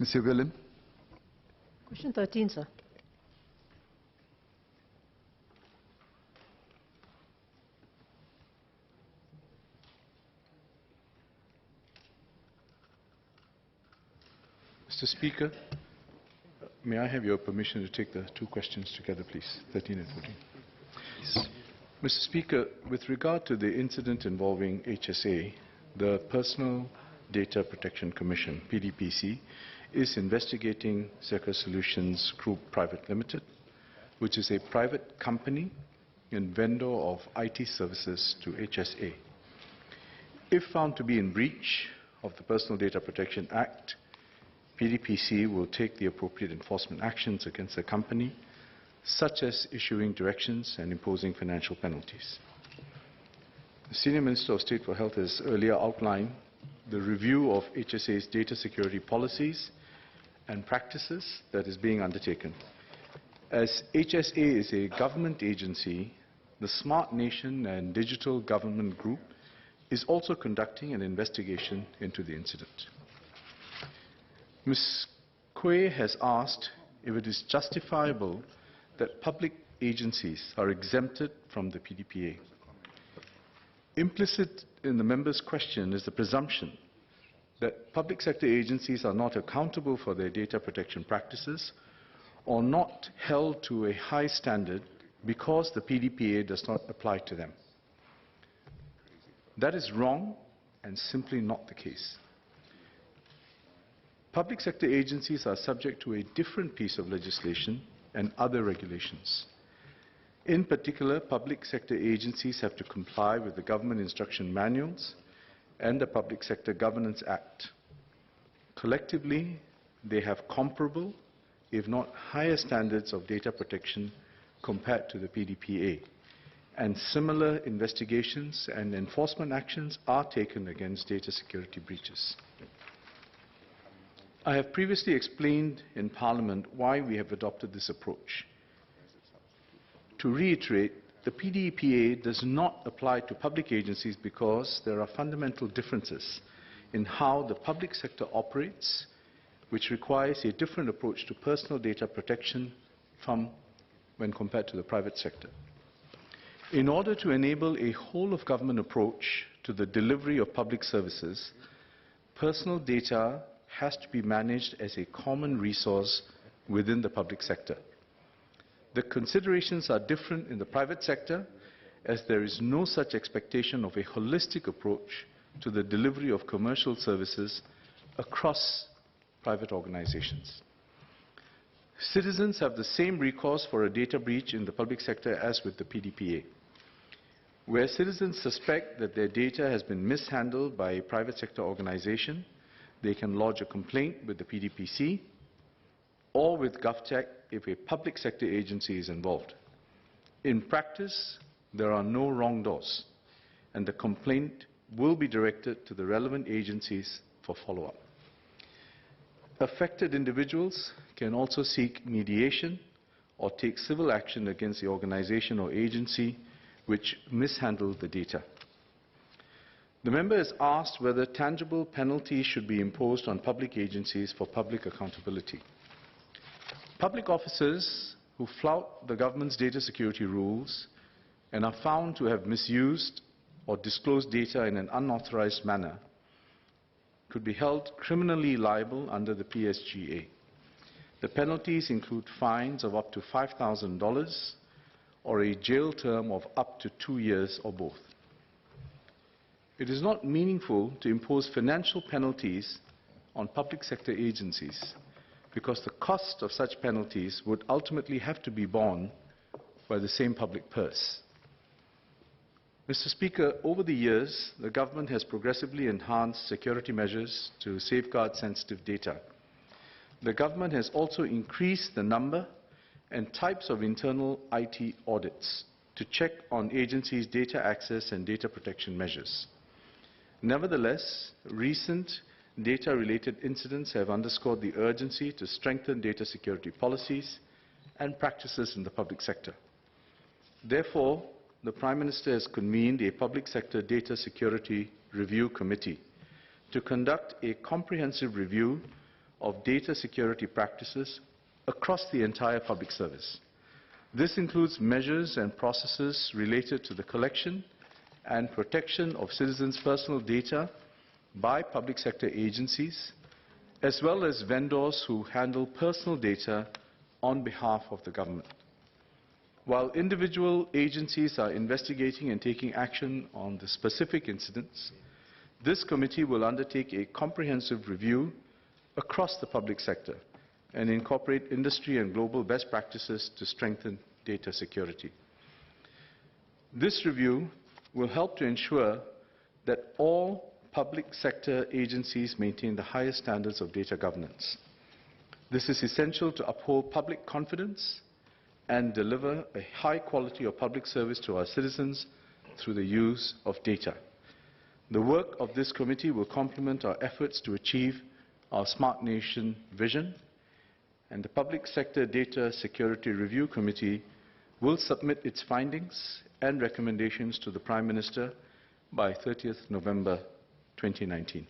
Mr. Willem. Question 13, sir. Mr. Speaker, may I have your permission to take the two questions together, please, 13 and 14? Yes. Mr. Speaker, with regard to the incident involving HSA, the Personal Data Protection Commission, PDPC, is investigating Circa Solutions Group Private Limited, which is a private company and vendor of IT services to HSA. If found to be in breach of the Personal Data Protection Act, PDPC will take the appropriate enforcement actions against the company, such as issuing directions and imposing financial penalties. The Senior Minister of State for Health has earlier outlined the review of HSA's data security policies and practices that is being undertaken. As HSA is a government agency, the Smart Nation and Digital Government Group is also conducting an investigation into the incident. Ms. Quay has asked if it is justifiable that public agencies are exempted from the PDPA. Implicit in the member's question is the presumption that public sector agencies are not accountable for their data protection practices or not held to a high standard because the PDPA does not apply to them. That is wrong and simply not the case. Public sector agencies are subject to a different piece of legislation and other regulations. In particular, public sector agencies have to comply with the Government Instruction Manuals and the Public Sector Governance Act. Collectively, they have comparable, if not higher standards of data protection compared to the PDPA, and similar investigations and enforcement actions are taken against data security breaches. I have previously explained in Parliament why we have adopted this approach. To reiterate, the PDPA does not apply to public agencies because there are fundamental differences in how the public sector operates, which requires a different approach to personal data protection from when compared to the private sector. In order to enable a whole-of-government approach to the delivery of public services, personal data has to be managed as a common resource within the public sector. The considerations are different in the private sector, as there is no such expectation of a holistic approach to the delivery of commercial services across private organizations. Citizens have the same recourse for a data breach in the public sector as with the PDPA. Where citizens suspect that their data has been mishandled by a private sector organization, they can lodge a complaint with the PDPC or with GovTech if a public sector agency is involved. In practice, there are no wrong doors, and the complaint will be directed to the relevant agencies for follow-up. Affected individuals can also seek mediation or take civil action against the organization or agency which mishandled the data. The member has asked whether tangible penalties should be imposed on public agencies for public accountability. Public officers who flout the government's data security rules and are found to have misused or disclosed data in an unauthorized manner could be held criminally liable under the PSGA. The penalties include fines of up to $5,000 or a jail term of up to 2 years or both. It is not meaningful to impose financial penalties on public sector agencies because the cost of such penalties would ultimately have to be borne by the same public purse. Mr. Speaker, over the years, the government has progressively enhanced security measures to safeguard sensitive data. The government has also increased the number and types of internal IT audits to check on agencies' data access and data protection measures. Nevertheless, recent data-related incidents have underscored the urgency to strengthen data security policies and practices in the public sector. Therefore, the Prime Minister has convened a Public Sector Data Security Review Committee to conduct a comprehensive review of data security practices across the entire public service. This includes measures and processes related to the collection and protection of citizens' personal data by public sector agencies, as well as vendors who handle personal data on behalf of the government. While individual agencies are investigating and taking action on the specific incidents, this committee will undertake a comprehensive review across the public sector and incorporate industry and global best practices to strengthen data security. This review will help to ensure that all public sector agencies maintain the highest standards of data governance. This is essential to uphold public confidence and deliver a high quality of public service to our citizens through the use of data. The work of this committee will complement our efforts to achieve our Smart Nation vision, and the Public Sector Data Security Review Committee will submit its findings and recommendations to the Prime Minister by 30th November 2019.